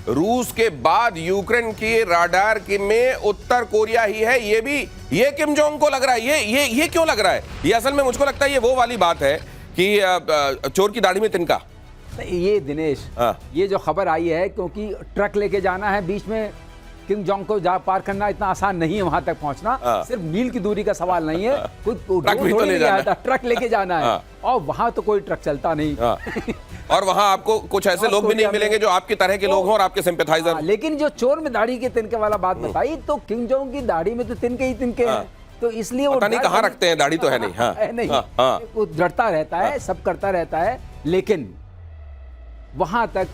रूस के बाद यूक्रेन की राडार की में उत्तर कोरिया ही है। ये किम जोंग को लग रहा है। ये क्यों लग रहा है? ये असल में मुझको लगता है ये वो वाली बात है कि चोर की दाढ़ी में तिनका। ये दिनेश, ये जो खबर आई है, क्योंकि ट्रक लेके जाना है बीच में, किम जोंग को पार करना इतना आसान नहीं है, वहां तक पहुंचना सिर्फ मील की दूरी का सवाल नहीं है। कोई ट्रक भी तो ले जाना है, ट्रक लेके जाना है और वहां तो कोई ट्रक चलता नहीं। और वहां आपको कुछ ऐसे लोग भी नहीं मिलेंगे जो आपकी तरह के लोग हों और आपके सिंपैथाइजर। लेकिन जो चोर में दाढ़ी के तिनके वाला बात बताई, तो किम जोंग की दाढ़ी में तो तिनके ही तिनके हैं, तो इसलिए वो पता नहीं कहाँ रखते हैं, दाढ़ी तो है नहीं। है नहीं, वो डरता रहता है, सब करता रहता है, लेकिन वहां तक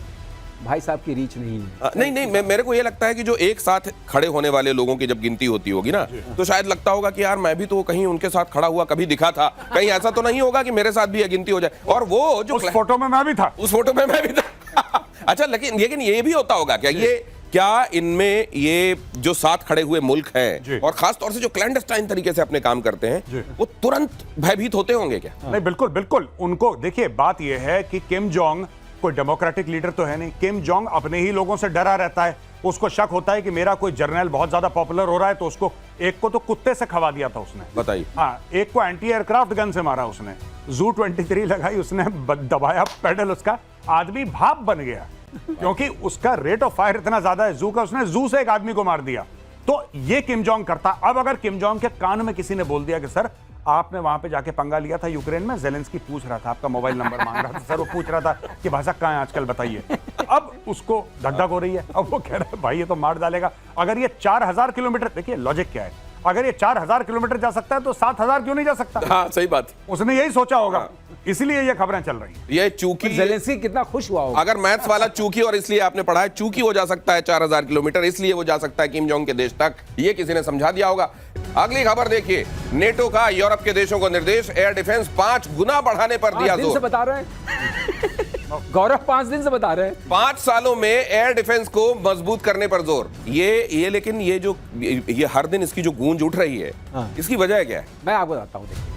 भाई साहब की रीच नहीं है। नहीं, मेरे को ये लगता है कि जो एक साथ खड़े होने वाले लोगों की जब गिनती होती होगी ना, तो शायद लगता होगा कि यार मैं भी तो कहीं उनके साथ खड़ा हुआ कभी दिखा था, कहीं ऐसा तो नहीं होगा कि मेरे साथ भी ये गिनती हो जाए। और वो जो उस फोटो में मैं भी था, उस फोटो में मैं भी था। अच्छा, लेकिन ये भी होता होगा क्या इनमें ये जो साथ खड़े हुए मुल्क हैं और खास तौर से जो क्लैंडस्टाइन तरीके से अपने काम करते हैं, वो तुरंत भयभीत होते होंगे क्या? नहीं, बिल्कुल बिल्कुल। उनको देखिए, बात यह है कि किम जोंग कोई डेमोक्रेटिक लीडर तो है नहीं। किम जोंग अपने ही लोगों से डरा रहता है। उसको शक होता है कि मेरा कोई जर्नल बहुत ज्यादा पॉपुलर हो रहा है, तो उसको एक को तो कुत्ते से खवा दिया था उसने, बताइए। हाँ, एक को एंटी एयरक्राफ्ट गन से मारा उसने, जू 23 लगाई उसने, दबाया पेडल, उसका आदमी भाप बन गया क्योंकि उसका रेट ऑफ फायर इतना ज्यादा है जू का। उसने जू से एक आदमी को मार दिया। तो ये किम जोंग करता। अब अगर किम जोंग के कान में किसी ने बोल दिया कि सर आपने वहां पे जाके पंगा लिया था यूक्रेन में, ज़ेलेंस्की पूछ रहा था, आपका मोबाइल नंबर मांग रहा था, सर वो पूछ रहा था कि भाषा कहाँ है आजकल बताइए, अब उसको धक धक हो रही है। अब वो कह रहा है भाई ये तो मार डालेगा। अगर ये 4000 किलोमीटर, देखिए लॉजिक क्या है, अगर ये 4000 किलोमीटर जा सकता है तो 7000 क्यों नहीं जा सकता? हाँ, सही बात। उसने यही सोचा होगा, इसलिए ये खबरें चल रही हैं। ये चूकी ज़ेलेंस्की कितना खुश हुआ होगा। अगर मैथ्स वाला चूकी, और इसलिए आपने पढ़ा है चूकी हो जा सकता है 4000 किलोमीटर, इसलिए वो जा सकता है किम जोंग के देश तक, ये किसी ने समझा दिया होगा। अगली खबर देखिए, नेटो का यूरोप के देशों को निर्देश, एयर डिफेंस 5 गुना बढ़ाने पर दिया जोर। बता रहे हैं गौरव, 5 दिन से बता रहे हैं 5 सालों में एयर डिफेंस को मजबूत करने पर जोर। ये लेकिन ये हर दिन इसकी जो गूंज उठ रही है, इसकी वजह क्या है? मैं आपको बताता हूँ। देखिए,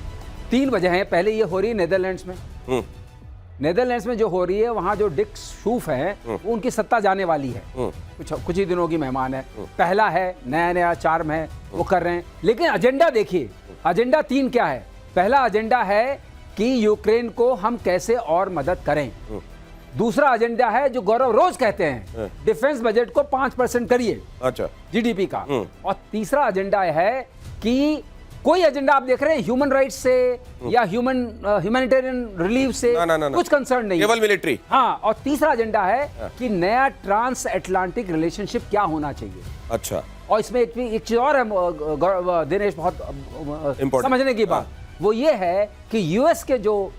3 वजह हैं। पहले ये हो रही है नीदरलैंड्स में। नीदरलैंड्स में जो हो रही है, वहां जो डिक शूफ है, वो उनकी सत्ता जाने वाली है, कुछ ही दिनों की मेहमान है। पहला है, नया चार्म है, वो कर रहे हैं। लेकिन एजेंडा देखिए, एजेंडा 3 क्या है? पहला एजेंडा है कि यूक्रेन को हम कैसे और मदद करें। दूसरा एजेंडा है जो गौरव रोज कहते हैं, डिफेंस बजट को 5% करिए, अच्छा, जीडीपी का। और तीसरा एजेंडा है कि कोई एजेंडा आप देख रहे हैं ह्यूमन राइट्स से या ह्यूमैनिटेरियन रिलीफ से कुछ कंसर्न नहीं, केवल मिलिट्री। हाँ, और तीसरा एजेंडा है कि नया ट्रांस अटलांटिक रिलेशनशिप क्या होना चाहिए। अच्छा, और इसमें एक चीज और है दिनेश, बहुत समझने की बात, वो ये है कि यूएस के जो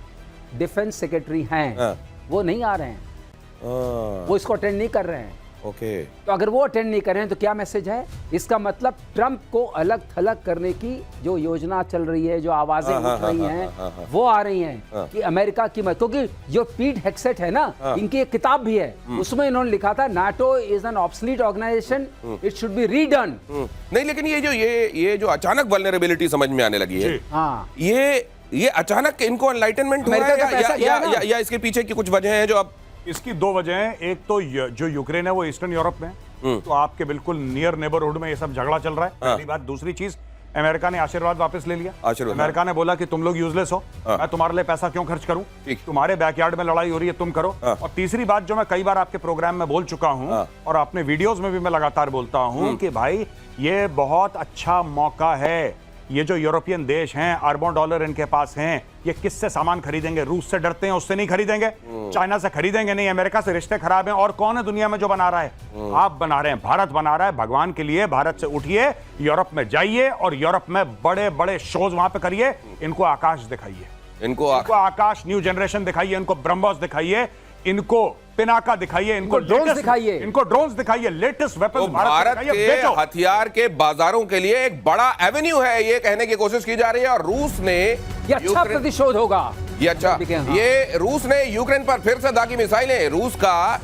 डिफेंस सेक्रेटरी हैं वो नहीं आ रहे हैं, वो इसको अटेंड नहीं कर रहे हैं। ओके। तो अगर वो अटेंड नहीं कर रहे हैं तो क्या मैसेज है? इसका मतलब ट्रंप को अलग थलग करने की जो योजना चल रही है, जो आवाजें उठ रही हैं, वो आ रही हैं कि अमेरिका की मदद। क्योंकि जो पीट हेक्सेट है ना, इनकी एक किताब भी है, उसमें इन्होंने लिखा था NATO is an obsolete organisation, it should be redone. नहीं, लेकिन ये जो अचानक वल्नरेबिलिटी समझ में आने लगी है, हाँ, ये अचानक इनको एनलाइटनमेंट हुआ है या इसके पीछे की कुछ वजह है जो अब? इसकी 2 वजह हैं। एक तो जो यूक्रेन है वो ईस्टर्न यूरोप में, तो आपके बिल्कुल नियर नेबरहुड में ये सब झगड़ा चल रहा है, पहली बात। दूसरी चीज, अमेरिका ने आशीर्वाद वापस ले लिया। अमेरिका ने बोला कि तुम लोग यूजलेस हो, मैं तुम्हारे लिए पैसा क्यों खर्च करूं, तुम्हारे बैकयार्ड में लड़ाई हो रही है, तुम करो। और तीसरी बात जो मैं कई बार आपके प्रोग्राम में बोल चुका हूं और अपने वीडियोस में भी मैं लगातार बोलता हूं कि भाई ये बहुत अच्छा मौका है। ये जो यूरोपियन देश हैं, अरबों डॉलर इनके पास हैं, ये किससे सामान खरीदेंगे? रूस से डरते हैं, उससे नहीं खरीदेंगे, चाइना से खरीदेंगे नहीं, अमेरिका से रिश्ते खराब हैं। और कौन है दुनिया में जो बना रहा है? आप बना रहे हैं, भारत बना रहा है। भगवान के लिए भारत से उठिए, यूरोप में जाइए और यूरोप में बड़े बड़े शोज वहां पे करिए। इनको आकाश दिखाइए, इनको आकाश न्यू जनरेशन दिखाइए, इनको ब्रह्मोस दिखाइए, इनको पिनाका दिखाइए, इनको ड्रोन्स दिखाइए, इनको ड्रोन्स दिखाइए, लेटेस्ट वेपन्स भारत के हथियार के बाजारों के लिए एक बड़ा एवेन्यू है, ये कहने की कोशिश की जा रही है। और रूस ने ये अच्छा प्रतिशोध होगा, ये अच्छा, ये रूस ने यूक्रेन पर फिर से दागी मिसाइलें। रूस का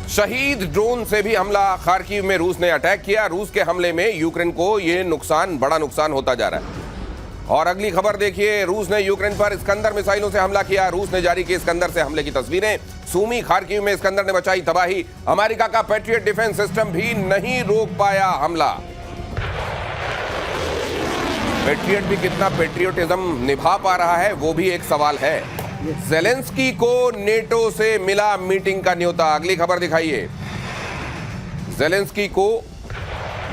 शहीद ड्रोन से भी हमला, खार्किव में रूस ने अटैक किया। रूस के हमले में यूक्रेन को ये बड़ा नुकसान होता जा रहा है। और अगली खबर देखिए, रूस ने यूक्रेन पर इस्कंदर मिसाइलों से हमला किया। रूस ने जारी की इस्कंदर से हमले की तस्वीरें। सूमी खार्किव में इस्कंदर ने मचाई तबाही। अमेरिका का पैट्रियट डिफेंस सिस्टम भी नहीं रोक पाया हमला। पैट्रियट भी कितना पैट्रियोटिज्म निभा पा रहा है, वो भी एक सवाल है। ज़ेलेंस्की को नेटो से मिला मीटिंग का न्योता। अगली खबर दिखाइए, ज़ेलेंस्की को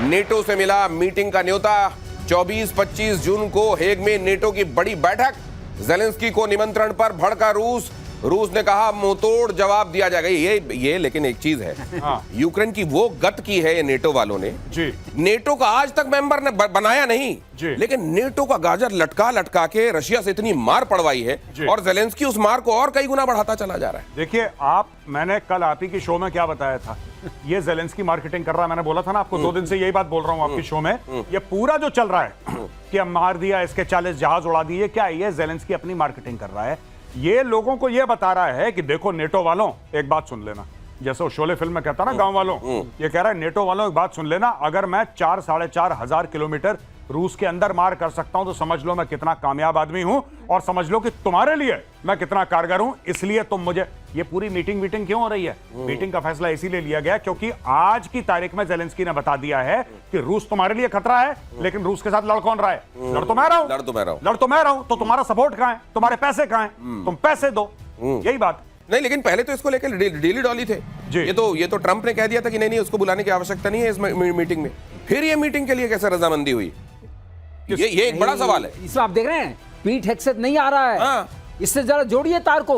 नेटो से मिला मीटिंग का न्योता। 24-25 जून को हेग में नेटो की बड़ी बैठक। ज़ेलेंस्की को निमंत्रण पर भड़का रूस। रूस ने कहा मुंहतोड़ जवाब दिया जाएगा। ये लेकिन एक चीज है, यूक्रेन की वो गत की है ये नेटो वालों ने जी। नेटो का आज तक मेंबर ने बनाया नहीं जी। लेकिन नेटो का गाजर लटका लटका के रशिया से इतनी मार पड़वाई है और ज़ेलेंस्की उस मार को और कई गुना बढ़ाता चला जा रहा है। देखिए मैंने कल आप ही की शो में क्या बताया था, ये ज़ेलेंस्की मार्केटिंग कर रहा है। मैंने बोला था ना आपको, 2 दिन से यही बात बोल रहा हूं आपकी शो में। ये पूरा जो चल रहा है कि हम मार दिया, इसके 40 जहाज उड़ा दिए, क्या ये ज़ेलेंस्की अपनी मार्केटिंग कर रहा है। ये लोगों को ये बता रहा है कि देखो नेटो वालों, एक बात सुन लेना, जैसे वो शोले फिल्म में कहता ना गांव वालों, ये कह रहा है नेटो वालों एक बात सुन लेना, अगर मैं 4-4.5 हजार किलोमीटर रूस के अंदर मार कर सकता हूं तो समझ लो मैं कितना कामयाब आदमी हूं, और समझ लो कि तुम्हारे लिए मैं कितना कारगर हूं। इसलिए तुम मुझे, ये पूरी मीटिंग क्यों हो रही है? मीटिंग का फैसला इसीलिए लिया गया क्योंकि आज की तारीख में ज़ेलेंस्की ने बता दिया है कि रूस तुम्हारे लिए खतरा है, लेकिन रूस के साथ लड़ कौन रहा है? लड़ तो मैं रहा हूं। तो तुम्हारा सपोर्ट कहां है? तुम्हारे पैसे कहां हैं? तुम पैसे दो, यही बात नहीं। लेकिन पहले तो इसको लेकर डीली डॉली थे ये तो ट्रंप ने कह दिया था कि नहीं उसको बुलाने की आवश्यकता नहीं है इस मीटिंग में। फिर ये मीटिंग के लिए कैसे रजामंदी हुई? ये एक बड़ा सवाल है। इसमें आप देख रहे हैं पीट हेग्सेट नहीं आ रहा है। इससे जरा जोड़िए तार को।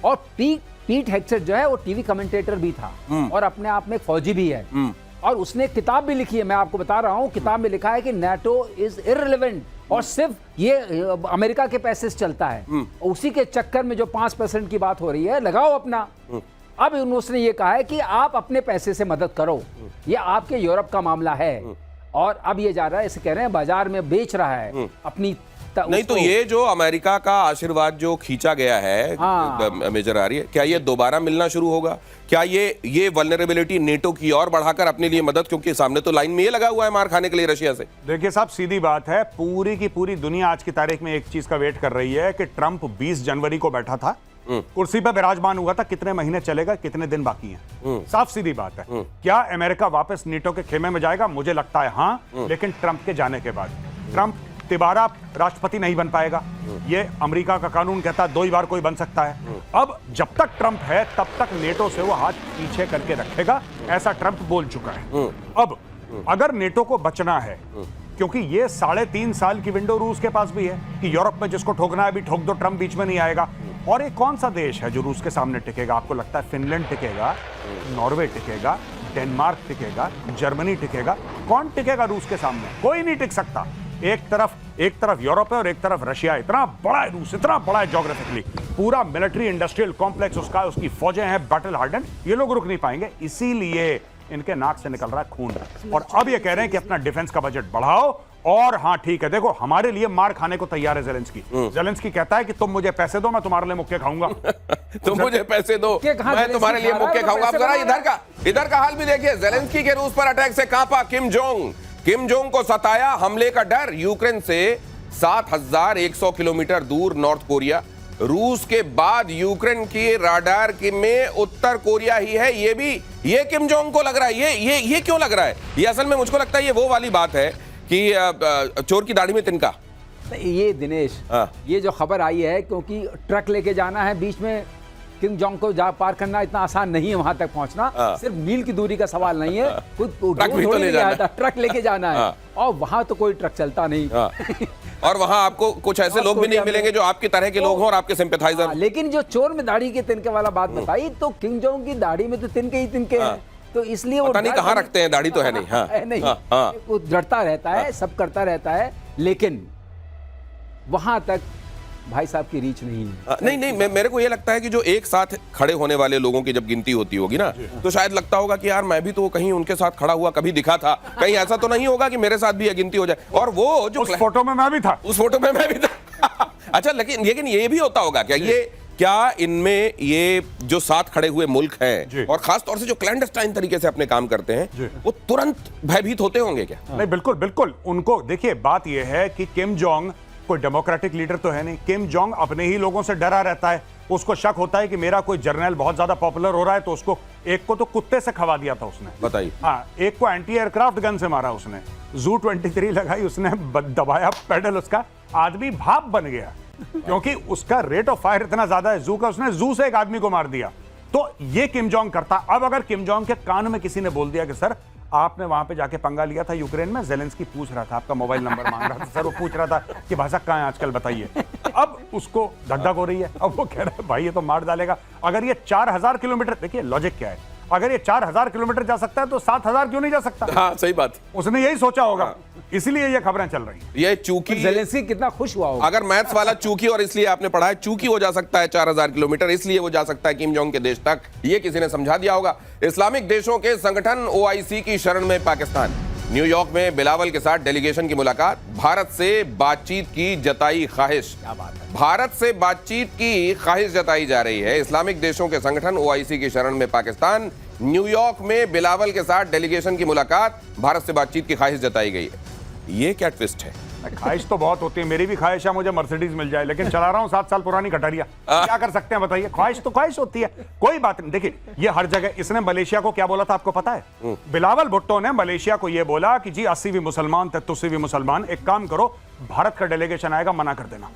और पीट हेग्सेट जो है वो टीवी कमेंटेटर भी था और अपने आप में एक फौजी भी है, और उसने एक किताब भी लिखी है। मैं आपको बता रहा हूँ, किताब में लिखा है कि नेटो इज इररिलेवेंट और सिर्फ ये अमेरिका के पैसे से चलता है। उसी के चक्कर में जो 5% की बात हो रही है, लगाओ अपना। अब उसने ये कहा है कि आप अपने पैसे से मदद करो, ये आपके यूरोप का मामला है। और अब ये जा रहा है, इसे कह रहे हैं बाजार में बेच रहा है अपनी नहीं तो ये जो अमेरिका का आशीर्वाद जो खींचा गया है मेजर आ रही है, क्या ये दोबारा मिलना शुरू होगा? क्या ये वल्नरेबिलिटी नेटो की और बढ़ाकर अपने लिए मदद, क्योंकि सामने तो लाइन में ये लगा हुआ है मार खाने के लिए रशिया से। देखिए साहब, सीधी बात है, पूरी की पूरी दुनिया आज की तारीख में एक चीज का वेट कर रही है कि ट्रंप 20 जनवरी को बैठा था, कुर्सी पर विराजमान हुआ था, कितने महीने चलेगा, कितने दिन बाकी हैं? साफ सीधी बात है। क्या अमेरिका वापस नेटो के खेमे में जाएगा? मुझे लगता है हाँ, लेकिन ट्रंप के जाने के बाद। ट्रंप तिबारा राष्ट्रपति नहीं बन पाएगा, ये अमेरिका का कानून कहता है 2 ही बार कोई बन सकता है। अब जब तक ट्रंप है तब तक नेटो से वो हाथ पीछे करके रखेगा, ऐसा ट्रंप बोल चुका है। अब अगर नेटो को बचना है, क्योंकि ये 3.5 साल की विंडो रूस के पास भी है कि यूरोप में जिसको ठोकना है अभी ठोक दो, ट्रंप बीच में नहीं आएगा। और एक कौन सा देश है जो रूस के सामने टिकेगा? आपको लगता है फिनलैंड टिकेगा, नॉर्वे टिकेगा, डेनमार्क टिकेगा, जर्मनी टिकेगा? कौन टिकेगा रूस के सामने? कोई नहीं टिक सकता। एक तरफ यूरोप है और एक तरफ रशिया। इतना बड़ा है रूस, इतना बड़ा है ज्योग्राफिकली, पूरा मिलिट्री इंडस्ट्रियल कॉम्प्लेक्स उसका, उसकी फौजें हैं बैटल हार्डन, ये लोग रुक नहीं पाएंगे। इसीलिए इनके नाक से निकल रहा है खून, और अब ये कह रहे हैं कि अपना डिफेंस का बजट बढ़ाओ। और हाँ ठीक है, देखो हमारे लिए मार खाने को तैयार है ज़ेलेंस्की। ज़ेलेंस्की कहता है कि तुम मुझे पैसे दो, मैं तुम्हारे लिए मुक्के खाऊंगा। तुम मुझे पैसे दो, मैं तुम्हारे लिए मुक्के खाऊंगा। अब जरा इधर का हाल भी देखिए। ज़ेलेंस्की के रूस पर अटैक से कांपा किम जोंग को सताया हमले का डर। यूक्रेन से 7,100 किलोमीटर दूर नॉर्थ कोरिया, रूस के बाद यूक्रेन की राडार में उत्तर कोरिया ही है। ये किम जोंग को लग रहा है। ये क्यों लग रहा है? ये असल में मुझको लगता है ये वो वाली बात है कि चोर की दाढ़ी में तिनका। ये दिनेश, ये जो खबर आई है, क्योंकि ट्रक लेके जाना है बीच में, किम जोंग को पार करना इतना आसान नहीं है, वहां तक पहुंचना सिर्फ मील की दूरी का सवाल नहीं है, ट्रक लेके जाना है। और वहां तो कोई ट्रक चलता नहीं। और वहां आपको कुछ ऐसे लोग भी नहीं मिलेंगे जो आपकी तरह के लोग हों और आपके सिंपैथाइजर। लेकिन जो चोर में दाढ़ी के तिनके वाला बात बताई, तो किम जोंग की दाढ़ी में तो तिनके ही तिनके हैं, तो इसलिए वो पता नहीं कहां रखते हैं, दाढ़ी तो है नहीं। वो डरता रहता है, सब करता रहता है, लेकिन वहां तक भाई साहब की रीच नहीं है। नहीं, मेरे को ये लगता है कि जो एक साथ खड़े होने वाले लोगों की जब गिनती होती होगी ना, तो शायद लगता होगा कि यार मैं भी तो कहीं उनके साथ खड़ा हुआ कभी दिखा था, कहीं ऐसा तो नहीं होगा कि मेरे साथ भी गिनती हो जाए। और वो जो उस फोटो में मैं भी था, अच्छा, लेकिन ये भी होता होगा क्या इनमें ये जो साथ खड़े हुए मुल्क हैं और खास तौर से जो क्लैंडस्टाइन तरीके से अपने काम करते हैं, वो तुरंत भयभीत होते होंगे क्या? नहीं, बिल्कुल। उनको देखिए, बात ये है कि किम जोंग कोई डेमोक्रेटिक लीडर तो है नहीं। किम जोंग अपने ही लोगों से डरा रहता है, उसको शक होता है कि मेरा कोई जर्नल बहुत ज्यादा पॉपुलर हो रहा है, तो उसको एक को तो कुत्ते से खवा दिया था उसने, बताइए। हाँ, एक को एंटी एयरक्राफ्ट गन से मारा उसने, जू 23 लगाई उसने, दबाया पेडल, उसका आदमी भाप बन गया क्योंकि उसका रेट ऑफ फायर इतना ज्यादा है जू का, उसने जू से एक आदमी को मार दिया। तो ये किम जोंग करता। अब अगर किम जोंग के कान में किसी ने बोल दिया कि सर आपने वहां पे जाके पंगा लिया था यूक्रेन में, जेलेंस्की पूछ रहा था, आपका मोबाइल नंबर मांग रहा था, सर वो पूछ रहा था कि भाषा कहाँ है आजकल बताइए, अब उसको धक धक हो रही है। अब वो कह रहा है भाई ये तो मार डालेगा। अगर ये 4000 किलोमीटर, देखिए लॉजिक क्या है, अगर ये 4000 किलोमीटर जा सकता है तो 7000 क्यों नहीं जा सकता? हाँ सही बात, उसने यही सोचा होगा, इसलिए ये खबरें चल रही हैं। ये चूंकि जेलेंस्की कितना खुश हुआ होगा। अगर मैथ्स वाला चूंकि और इसलिए आपने पढ़ा है, चूंकि वो जा सकता है 4000 किलोमीटर, इसलिए वो जा सकता है किम जोंग के देश तक, ये किसी ने समझा दिया होगा। इस्लामिक देशों के संगठन OIC की शरण में पाकिस्तान। न्यूयॉर्क में बिलावल के साथ डेलीगेशन की मुलाकात, भारत से बातचीत की जताई ख्वाहिश। क्या बात है। भारत से बातचीत की ख्वाहिश जताई जा रही है। इस्लामिक देशों के संगठन OIC की शरण में पाकिस्तान। न्यूयॉर्क में बिलावल के साथ डेलीगेशन की मुलाकात, भारत से बातचीत की ख्वाहिश जताई गई है। ये क्या ट्विस्ट है? ख्वाहिश तो बहुत होती है, मेरी भी ख्वाहिश है मुझे मर्सिडीज मिल जाए, लेकिन चला रहा हूं 7 साल पुरानी कटारिया, क्या कर सकते हैं बताइए। ख्वाहिश तो ख्वाहिश होती है, कोई बात नहीं। देखिए ये हर जगह, इसने मलेशिया को क्या बोला था आपको पता है? बिलावल भुट्टो ने मलेशिया को यह बोला कि जी 80 भी मुसलमान 33 भी मुसलमान, एक काम करो भारत का डेलीगेशन आएगा मना कर देना।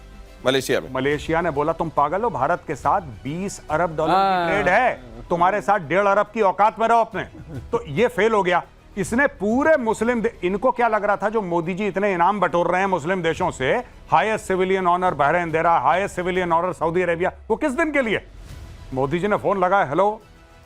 मलेशिया में मलेशिया ने बोला तुम पागल हो, भारत के साथ 20 अरब डॉलर की ट्रेड है, तुम्हारे साथ 1.5 अरब की औकात में रहो अपने। तो ये फेल हो गया। इसने पूरे मुस्लिम, इनको क्या लग रहा था जो मोदी जी इतने इनाम बटोर रहे हैं मुस्लिम देशों से, हाईएस्ट सिविलियन ऑनर बहरीन दे रहा, highest civilian honour Saudi Arabia, वो किस दिन के लिए? मोदी जी ने फोन लगाया, हेलो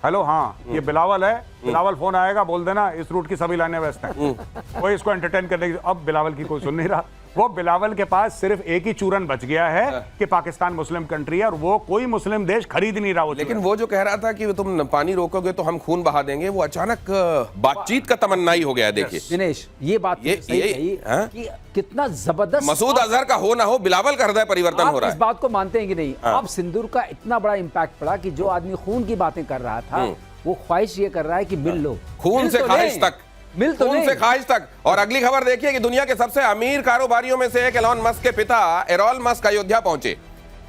हेलो, हाँ ये बिलावल है, बिलावल फोन आएगा, बोल देना इस रूट की सभी लाइनें व्यस्त हैं, कोई इसको एंटरटेन करने की। अब बिलावल की कोई सुन नहीं रहा, वो बिलावल के पास सिर्फ एक ही चूरन बच गया है कि पाकिस्तान मुस्लिम कंट्री है और वो कोई मुस्लिम देश खरीद नहीं रहा। लेकिन वो जो कह रहा था कि तुम पानी रोकोगे तो हम खून बहा देंगे, वो अचानक बातचीत का तमन्ना ही हो गया। देखिए दिनेश, ये बात सही कही कि कितना जबरदस्त मसूद अजहर का हो ना हो, बिलावल का हृदय परिवर्तन हो रहा है। इस बात को मानते हैं कि नहीं? अब सिंदूर का इतना बड़ा इंपैक्ट पड़ा कि जो आदमी खून की बातें कर रहा था वो ख्वाहिश ये कर रहा है कि मिल लो, खून से ख्वाहिश तक, मिल तो खून से ख्वाहिश तक। और अगली खबर देखिए कि दुनिया के सबसे अमीर कारोबारियों में से एक एलॉन मस्क के पिता एरोल मस्क अयोध्या पहुंचे।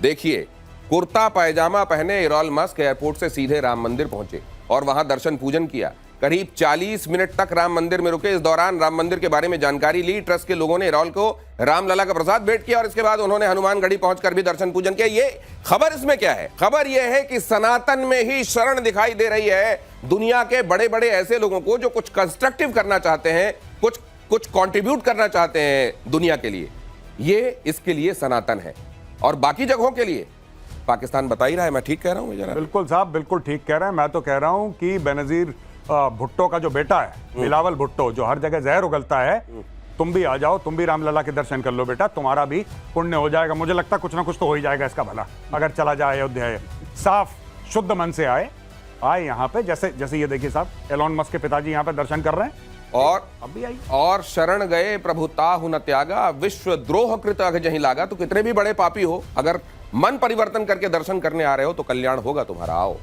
देखिए, कुर्ता पैजामा पहने एरोल मस्क एयरपोर्ट से सीधे राम मंदिर पहुंचे और वहां दर्शन पूजन किया। करीब 40 मिनट तक राम मंदिर में रुके। इस दौरान राम मंदिर के बारे में जानकारी ली। ट्रस्ट के लोगों ने एरोल को रामलला का प्रसाद भेंट किया और इसके बाद उन्होंने हनुमानगढ़ी पहुंचकर भी दर्शन पूजन किया। ये खबर, इसमें क्या है? खबर यह है कि सनातन में ही शरण दिखाई दे रही है दुनिया के बड़े बड़े ऐसे लोगों को जो कुछ कंस्ट्रक्टिव करना चाहते हैं, कुछ कंट्रीब्यूट करना चाहते हैं दुनिया के लिए। ये इसके लिए सनातन है और बाकी जगहों के लिए पाकिस्तान बता ही रहा है। मैं ठीक कह रहा हूं जरा? बिल्कुल साहब, बिल्कुल ठीक कह रहे हैं। मैं तो कह रहा हूं कि बेनजीर भुट्टो का जो बेटा है, बिलावल भुट्टो, जो हर जगह जहर उगलता है, तुम भी आ जाओ, तुम भी रामलला के दर्शन कर लो बेटा, तुम्हारा भी पुण्य हो जाएगा। मुझे लगता है कुछ ना कुछ तो हो ही जाएगा इसका भला, अगर चला जाए अयोध्या। साफ शुद्ध मन से आए यहाँ पे, जैसे ये देखिए साहब, एलोन मस्क के पिताजी यहाँ पे दर्शन कर रहे हैं और अब भी आई। और शरण गए प्रभु ताहु न त्यागा, विश्व द्रोह कृत अघ जहीं लागा। तो कितने भी बड़े पापी हो, अगर मन परिवर्तन करके दर्शन करने आ रहे हो तो कल्याण होगा तुम्हारा। आओ।